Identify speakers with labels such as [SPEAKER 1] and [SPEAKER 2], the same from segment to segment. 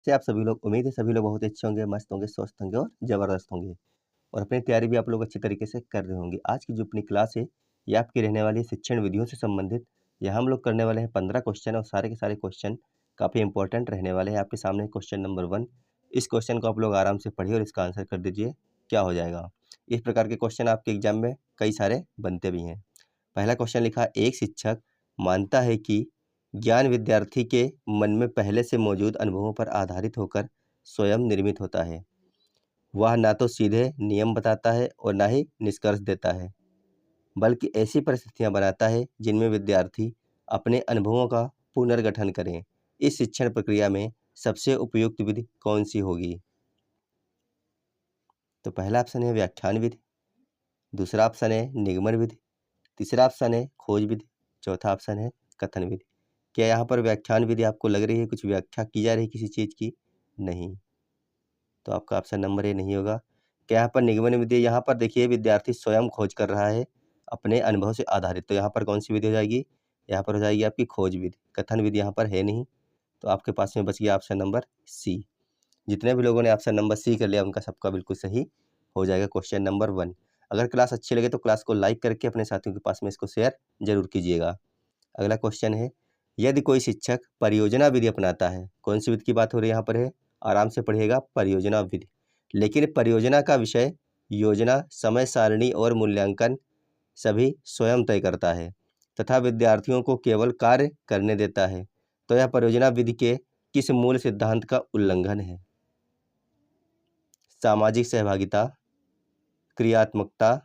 [SPEAKER 1] से आप सभी लोग, उम्मीद है सभी लोग बहुत अच्छे होंगे, मस्त होंगे, स्वस्थ होंगे और ज़बरदस्त होंगे और अपनी तैयारी भी आप लोग अच्छी तरीके से कर रहे होंगे। आज की जो अपनी क्लास है, ये आपकी रहने वाली है शिक्षण विधियों से संबंधित। यहाँ हम लोग करने वाले हैं 15 क्वेश्चन और सारे के सारे क्वेश्चन काफ़ी इंपॉर्टेंट रहने वाले हैं। आपके सामने क्वेश्चन नंबर 1, इस क्वेश्चन को आप लोग आराम से पढ़िए और इसका आंसर कर दीजिए, क्या हो जाएगा। इस प्रकार के क्वेश्चन आपके एग्जाम में कई सारे बनते भी हैं। पहला क्वेश्चन लिखा, एक शिक्षक मानता है कि ज्ञान विद्यार्थी के मन में पहले से मौजूद अनुभवों पर आधारित होकर स्वयं निर्मित होता है। वह ना तो सीधे नियम बताता है और ना ही निष्कर्ष देता है, बल्कि ऐसी परिस्थितियां बनाता है जिनमें विद्यार्थी अपने अनुभवों का पुनर्गठन करें। इस शिक्षण प्रक्रिया में सबसे उपयुक्त विधि कौन सी होगी? तो पहला ऑप्शन है व्याख्यान विधि, दूसरा ऑप्शन है निगमन विधि, तीसरा ऑप्शन है खोज विधि, चौथा ऑप्शन है कथन विधि। क्या यहाँ पर व्याख्यान विधि आपको लग रही है कुछ व्याख्या की जा रही है किसी चीज़ की? नहीं, तो आपका ऑप्शन नंबर ए नहीं होगा। क्या यहाँ पर निगमन विधि? यहाँ पर देखिए विद्यार्थी स्वयं खोज कर रहा है अपने अनुभव से आधारित, तो यहाँ पर कौन सी विधि हो जाएगी? यहाँ पर हो जाएगी आपकी खोज विधि। कथन विधि यहाँ पर है नहीं, तो आपके पास में बच गया ऑप्शन नंबर सी। जितने भी लोगों ने ऑप्शन नंबर सी कर लिया उनका सबका बिल्कुल सही हो जाएगा क्वेश्चन नंबर 1। अगर क्लास अच्छी लगे तो क्लास को लाइक करके अपने साथियों के पास में इसको शेयर जरूर कीजिएगा। अगला क्वेश्चन है, यदि कोई शिक्षक परियोजना विधि अपनाता है, कौन सी विधि की बात हो रही है यहाँ पर है? आराम से पढ़िएगा, परियोजना विधि। लेकिन परियोजना का विषय, योजना, समय सारणी और मूल्यांकन सभी स्वयं तय करता है तथा विद्यार्थियों को केवल कार्य करने देता है, तो यह परियोजना विधि के किस मूल सिद्धांत का उल्लंघन है? सामाजिक सहभागिता, क्रियात्मकता,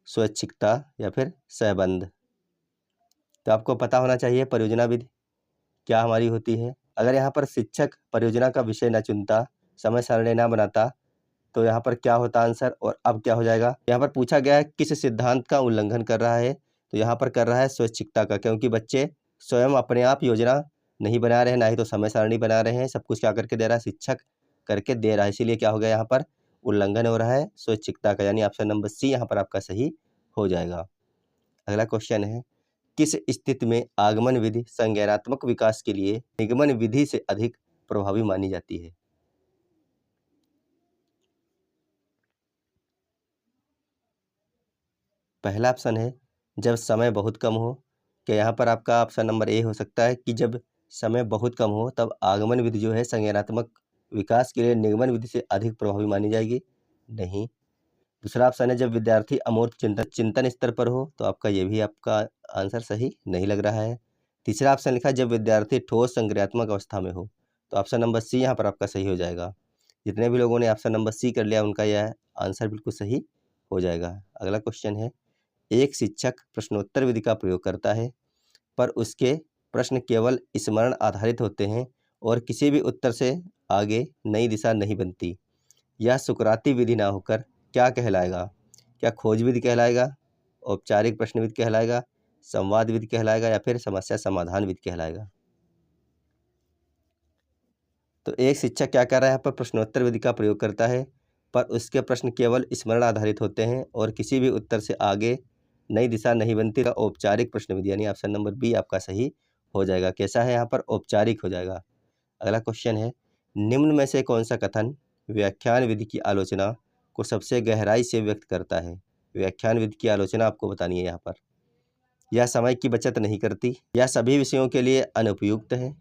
[SPEAKER 1] स्वैच्छिकता या फिर सहबंध? तो आपको पता होना चाहिए परियोजना विधि क्या हमारी होती है। अगर यहाँ पर शिक्षक परियोजना का विषय न चुनता, समय सारणी ना बनाता, तो यहाँ पर क्या होता आंसर और अब क्या हो जाएगा? यहाँ पर पूछा गया है किस सिद्धांत का उल्लंघन कर रहा है, तो यहाँ पर कर रहा है स्वैच्छिकता का, क्योंकि बच्चे स्वयं अपने आप योजना नहीं बना रहे हैं, ना ही तो समय सारणी बना रहे हैं। सब कुछ क्या करके दे रहा है? शिक्षक करके दे रहा है। इसीलिए क्या हो गया यहाँ पर? उल्लंघन हो रहा है स्वैच्छिकता का, यानी ऑप्शन नंबर सी यहाँ पर आपका सही हो जाएगा। अगला क्वेश्चन है, किस स्थिति में आगमन विधि संज्ञानात्मक विकास के लिए निगमन विधि से अधिक प्रभावी मानी जाती है? पहला ऑप्शन है जब समय बहुत कम हो। क्या यहाँ पर आपका ऑप्शन नंबर ए हो सकता है कि जब समय बहुत कम हो तब आगमन विधि जो है संज्ञानात्मक विकास के लिए निगमन विधि से अधिक प्रभावी मानी जाएगी? नहीं। दूसरा ऑप्शन है जब विद्यार्थी अमूर्त चिंतन चिंतन स्तर पर हो, तो आपका ये भी आपका आंसर सही नहीं लग रहा है। तीसरा ऑप्शन लिखा है जब विद्यार्थी ठोस संज्ञानात्मक अवस्था में हो, तो ऑप्शन नंबर सी यहाँ पर आपका सही हो जाएगा। जितने भी लोगों ने ऑप्शन नंबर सी कर लिया उनका यह आंसर बिल्कुल सही हो जाएगा। अगला क्वेश्चन है, एक शिक्षक प्रश्नोत्तर विधि का प्रयोग करता है, पर उसके प्रश्न केवल स्मरण आधारित होते हैं और किसी भी उत्तर से आगे नई दिशा नहीं बनती। यह सुकराती विधि ना होकर क्या कहलाएगा? क्या खोज विधि कहलाएगा, औपचारिक प्रश्न विधि कहलाएगा, संवाद विधि कहलाएगा या फिर समस्या समाधान विधि कहलाएगा? तो एक शिक्षक क्या कर रहा है यहाँ पर? प्रश्नोत्तर विधि का प्रयोग करता है, पर उसके प्रश्न केवल स्मरण आधारित होते हैं और किसी भी उत्तर से आगे नई दिशा नहीं बनती। का औपचारिक प्रश्न विधि, यानी ऑप्शन नंबर बी आपका सही हो जाएगा। कैसा है यहाँ पर? औपचारिक हो जाएगा। अगला क्वेश्चन है, निम्न में से कौन सा कथन व्याख्यान विधि की आलोचना को सबसे गहराई से व्यक्त करता है? व्याख्यान विधि की आलोचना आपको बतानी है यहाँ पर। यह समय की बचत नहीं करती, यह सभी विषयों के लिए अनुपयुक्त है,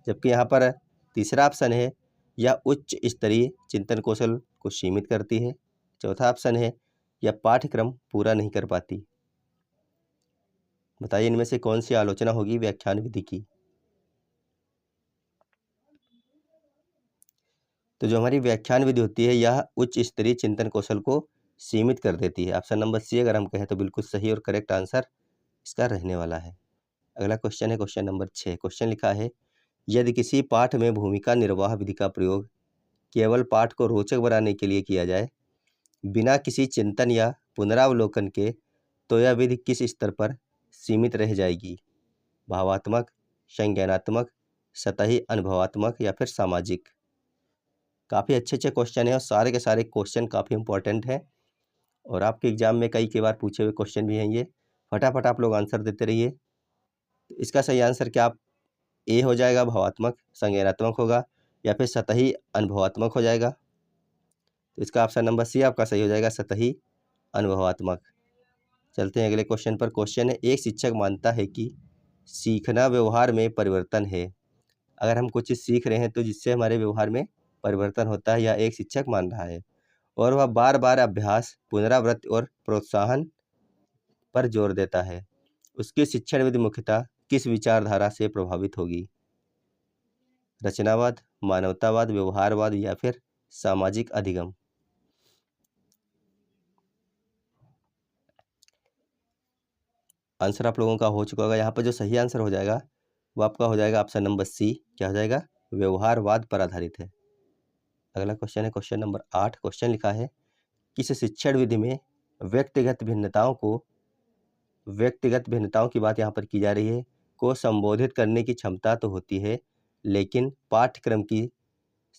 [SPEAKER 1] जबकि यहाँ पर तीसरा ऑप्शन है यह उच्च स्तरीय चिंतन कौशल को सीमित करती है। चौथा ऑप्शन है यह पाठ्यक्रम पूरा नहीं कर पाती। बताइए इनमें से कौन सी आलोचना होगी व्याख्यान विधि की? तो जो हमारी व्याख्यान विधि होती है यह उच्च स्तरीय चिंतन कौशल को सीमित कर देती है। ऑप्शन नंबर सी अगर हम कहें तो बिल्कुल सही और करेक्ट आंसर इसका रहने वाला है। अगला क्वेश्चन है क्वेश्चन नंबर 6। क्वेश्चन लिखा है, यदि किसी पाठ में भूमिका निर्वाह विधि का प्रयोग केवल पाठ को रोचक बनाने के लिए किया जाए बिना किसी चिंतन या पुनरावलोकन के, तो यह विधि किस स्तर पर सीमित रह जाएगी? भावात्मक, संज्ञानात्मक, सतही अनुभवात्मक या फिर सामाजिक? काफ़ी अच्छे अच्छे क्वेश्चन हैं और सारे के सारे क्वेश्चन काफ़ी इंपॉर्टेंट हैं और आपके एग्जाम में कई बार पूछे हुए क्वेश्चन भी हैं। ये फटाफट आप लोग आंसर देते रहिए। तो इसका सही आंसर क्या आप ए हो जाएगा भावात्मक संज्ञानात्मक होगा, या फिर सतही अनुभवात्मक हो जाएगा। तो इसका ऑप्शन नंबर सी आपका सही हो जाएगा, सतही अनुभवात्मक। चलते हैं अगले क्वेश्चन पर। क्वेश्चन है, एक शिक्षक मानता है कि सीखना व्यवहार में परिवर्तन है। अगर हम कुछ चीज़ सीख रहे हैं तो जिससे हमारे व्यवहार में परिवर्तन होता है, या एक शिक्षक मान रहा है, और वह बार बार अभ्यास, पुनरावृत्ति और प्रोत्साहन पर जोर देता है। उसकी शिक्षण विधि मुख्यतः किस विचारधारा से प्रभावित होगी? रचनावाद, मानवतावाद, व्यवहारवाद या फिर सामाजिक अधिगम? आंसर आप लोगों का हो चुका होगा। यहाँ पर जो सही आंसर हो जाएगा वो आपका हो जाएगा ऑप्शन नंबर सी। क्या हो जाएगा? व्यवहारवाद पर आधारित है। अगला क्वेश्चन है क्वेश्चन नंबर 8। क्वेश्चन लिखा है, किस शिक्षण विधि में व्यक्तिगत भिन्नताओं की बात यहाँ पर की जा रही है, को संबोधित करने की क्षमता तो होती है, लेकिन पाठ्यक्रम की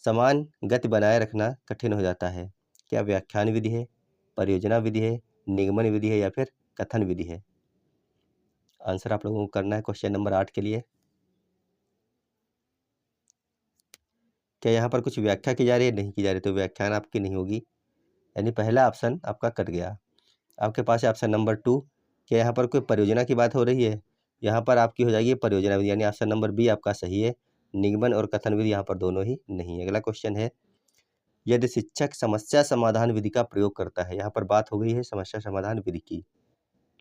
[SPEAKER 1] समान गति बनाए रखना कठिन हो जाता है? क्या व्याख्यान विधि है, परियोजना विधि है, निगमन विधि है या फिर कथन विधि है? आंसर आप लोगों को करना है क्वेश्चन नंबर 8 के लिए। क्या यहाँ पर कुछ व्याख्या की जा रही है? नहीं की जा रही, तो व्याख्यान आपकी नहीं होगी, यानी पहला ऑप्शन आपका कट गया। आपके पास है ऑप्शन नंबर 2। क्या यहाँ पर कोई परियोजना की बात हो रही है? यहाँ पर आपकी हो जाएगी परियोजना विधि, यानी ऑप्शन नंबर बी आपका सही है। निगमन और कथन विधि यहाँ पर दोनों ही नहीं है। अगला क्वेश्चन है, यदि शिक्षक समस्या समाधान विधि का प्रयोग करता है, यहाँ पर बात हो गई है समस्या समाधान विधि की,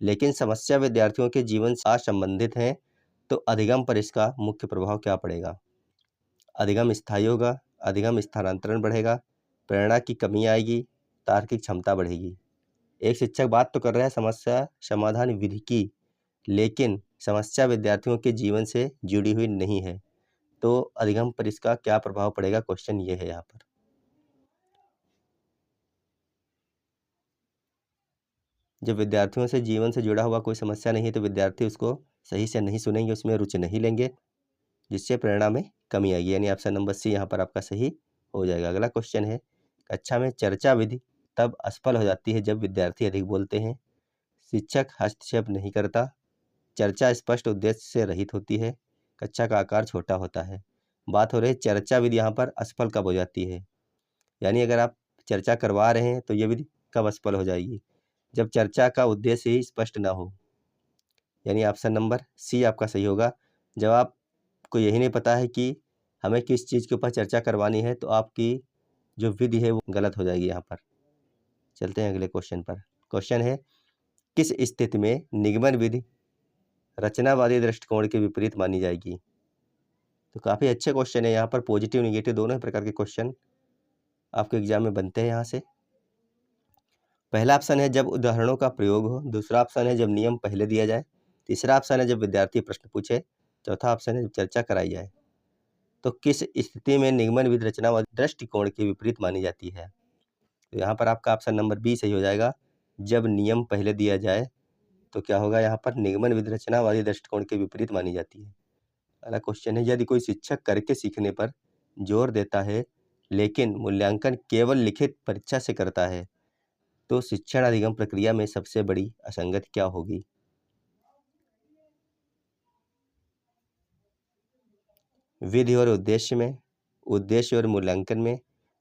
[SPEAKER 1] लेकिन समस्या विद्यार्थियों के जीवन से संबंधित है, तो अधिगम पर इसका मुख्य प्रभाव क्या पड़ेगा? अधिगम स्थायी होगा, अधिगम स्थानांतरण बढ़ेगा, प्रेरणा की कमी आएगी, तार्किक क्षमता बढ़ेगी? एक शिक्षक बात तो कर रहा है समस्या समाधान विधि की, लेकिन समस्या विद्यार्थियों के जीवन से जुड़ी हुई नहीं है, तो अधिगम पर इसका क्या प्रभाव पड़ेगा? क्वेश्चन ये है यहाँ पर। जब विद्यार्थियों से जीवन से जुड़ा हुआ कोई समस्या नहीं है तो विद्यार्थी उसको सही से नहीं सुनेंगे, उसमें रुचि नहीं लेंगे, जिससे प्रेरणा में कमी आएगी, यानी ऑप्शन नंबर सी यहाँ पर आपका सही हो जाएगा। अगला क्वेश्चन है, कक्षा में चर्चा विधि तब असफल हो जाती है जब विद्यार्थी अधिक बोलते हैं, शिक्षक हस्तक्षेप नहीं करता, चर्चा स्पष्ट उद्देश्य से रहित होती है, कक्षा का आकार छोटा होता है। बात हो रही है चर्चा विधि यहाँ पर असफल कब हो जाती है, यानी अगर आप चर्चा करवा रहे हैं तो ये विधि कब असफल हो जाएगी? जब चर्चा का उद्देश्य ही स्पष्ट ना हो, यानी ऑप्शन नंबर सी आपका सही होगा। जब आपको यही नहीं पता है कि हमें किस चीज़ के ऊपर चर्चा करवानी है, तो आपकी जो विधि है वो गलत हो जाएगी यहाँ पर। चलते हैं अगले क्वेश्चन पर। क्वेश्चन है, किस स्थिति में निगमन विधि रचनावादी दृष्टिकोण के विपरीत मानी जाएगी? तो काफ़ी अच्छे क्वेश्चन है, यहाँ पर पॉजिटिव निगेटिव दोनों ही प्रकार के क्वेश्चन आपके एग्जाम में बनते हैं यहाँ से। पहला ऑप्शन है जब उदाहरणों का प्रयोग हो, दूसरा ऑप्शन है जब नियम पहले दिया जाए, तीसरा ऑप्शन है जब विद्यार्थी प्रश्न पूछे, चौथा ऑप्शन है जब चर्चा कराई जाए। तो किस स्थिति में निगमन विधि रचनावादी दृष्टिकोण के विपरीत मानी जाती है? तो यहाँ पर आपका ऑप्शन नंबर बी सही हो जाएगा, जब नियम पहले दिया जाए तो क्या होगा, यहाँ पर निगमन विधि रचनावादी दृष्टिकोण के विपरीत मानी जाती है। अगला क्वेश्चन है, यदि कोई शिक्षक करके सीखने पर जोर देता है लेकिन मूल्यांकन केवल लिखित परीक्षा से करता है, तो शिक्षण अधिगम प्रक्रिया में सबसे बड़ी असंगति क्या होगी? विधि और उद्देश्य में, उद्देश्य और मूल्यांकन में,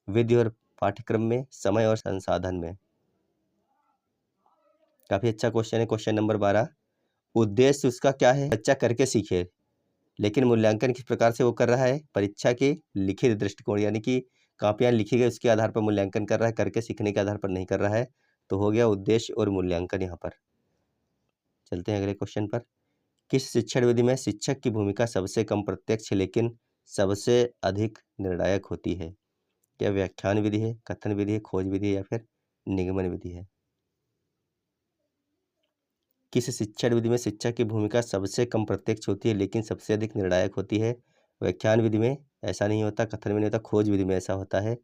[SPEAKER 1] विधि और पाठ्यक्रम में, समय और संसाधन में? काफी अच्छा क्वेश्चन है क्वेश्चन नंबर 12। उद्देश्य उसका क्या है? बच्चा करके सीखे, लेकिन मूल्यांकन किस प्रकार से वो कर रहा है? परीक्षा के लिखित दृष्टिकोण, यानी कि कापियां लिखी गई उसके आधार पर मूल्यांकन कर रहा है, करके सीखने के आधार पर नहीं कर रहा है। तो हो गया उद्देश्य और मूल्यांकन यहाँ पर। चलते हैं अगले क्वेश्चन पर। किस शिक्षण विधि में शिक्षक की भूमिका सबसे कम प्रत्यक्ष लेकिन सबसे अधिक निर्णायक होती है? क्या व्याख्यान विधि है, कथन विधि है, खोज विधि है या फिर निगमन विधि है? किस शिक्षण विधि में शिक्षक की भूमिका सबसे कम प्रत्यक्ष होती है लेकिन सबसे अधिक निर्णायक होती है? व्याख्यान विधि में ऐसा नहीं होता, कथन में नहीं होता, खोज विधि में ऐसा होता है।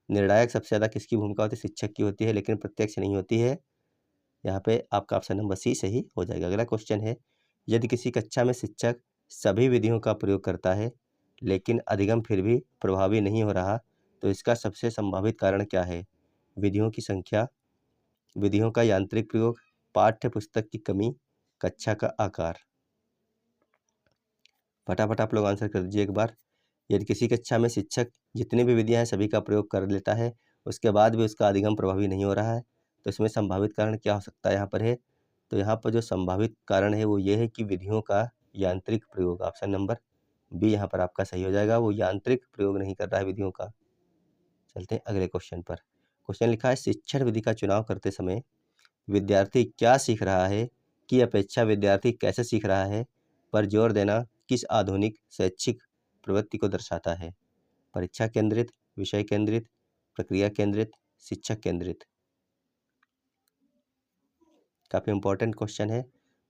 [SPEAKER 1] निर्णायक सबसे ज़्यादा किसकी भूमिका होती है? शिक्षक की होती है, लेकिन प्रत्यक्ष नहीं होती है। यहाँ पे आपका ऑप्शन नंबर सी सही हो जाएगा। अगला क्वेश्चन है, यदि किसी कक्षा में शिक्षक सभी विधियों का प्रयोग करता है लेकिन अधिगम फिर भी प्रभावी नहीं हो रहा, तो इसका सबसे संभावित कारण क्या है? विधियों की संख्या, विधियों का यांत्रिक प्रयोग, पाठ्य पुस्तक की कमी, कक्षा का आकार? फटाफट आप लोग आंसर कर दीजिए एक बार। यदि किसी कक्षा में शिक्षक जितनी भी विधियां हैं सभी का प्रयोग कर लेता है, उसके बाद भी उसका अधिगम प्रभावी नहीं हो रहा है, तो इसमें संभावित कारण क्या हो सकता है यहाँ पर है? तो यहाँ पर जो संभावित कारण है वो ये है कि विधियों का यांत्रिक प्रयोग। ऑप्शन नंबर बी यहाँ पर आपका सही हो जाएगा, वो यांत्रिक प्रयोग नहीं कर रहा है विधियों का। चलते हैं अगले क्वेश्चन पर। क्वेश्चन लिखा है, शिक्षण विधि का चुनाव करते समय विद्यार्थी क्या सीख रहा है की अपेक्षा विद्यार्थी कैसे सीख रहा है पर जोर देना किस आधुनिक शैक्षिक प्रवृत्ति को दर्शाता है? परीक्षा केंद्रित, विषय केंद्रित, प्रक्रिया केंद्रित, शिक्षक केंद्रित। काफ़ी इंपॉर्टेंट क्वेश्चन है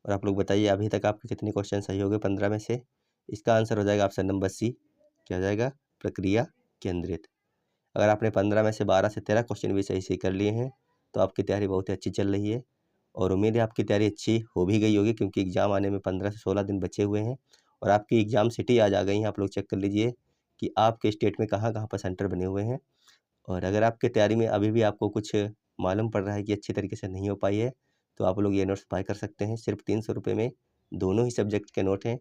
[SPEAKER 1] और आप लोग बताइए अभी तक आपके कितने क्वेश्चन सही हो गए 15 में से? इसका आंसर हो जाएगा ऑप्शन नंबर सी, क्या हो जाएगा? प्रक्रिया केंद्रित। अगर आपने 15 में से 12 से 13 क्वेश्चन भी सही सही कर लिए हैं तो आपकी तैयारी बहुत ही अच्छी चल रही है और उम्मीद है आपकी तैयारी अच्छी हो भी गई होगी, क्योंकि एग्ज़ाम आने में 15 से 16 दिन बचे हुए हैं और आपकी एग्ज़ाम सिटी आज आ गई हैं। आप लोग चेक कर लीजिए कि आपके स्टेट में कहाँ कहाँ पर सेंटर बने हुए हैं। और अगर आपकी तैयारी में अभी भी आपको कुछ मालूम पड़ रहा है कि अच्छी तरीके से नहीं हो पाई है, तो आप लोग ये नोट्स बाय कर सकते हैं। सिर्फ 300 रुपये में दोनों ही सब्जेक्ट के नोट हैं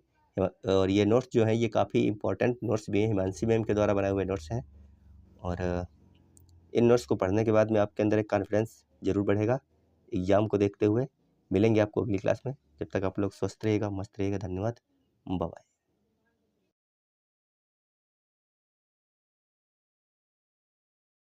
[SPEAKER 1] और ये नोट्स जो हैं ये काफ़ी इंपॉर्टेंट नोट्स भी हैं, हिमांशी मैम के द्वारा बनाए हुए नोट्स हैं। और इन नोट्स को पढ़ने के बाद में आपके अंदर एक कॉन्फिडेंस ज़रूर बढ़ेगा एग्ज़ाम को देखते हुए। मिलेंगे आपको अगली क्लास में, जब तक आप लोग स्वस्थ रहिएगा, मस्त रहिएगा। धन्यवाद, बाय बाय।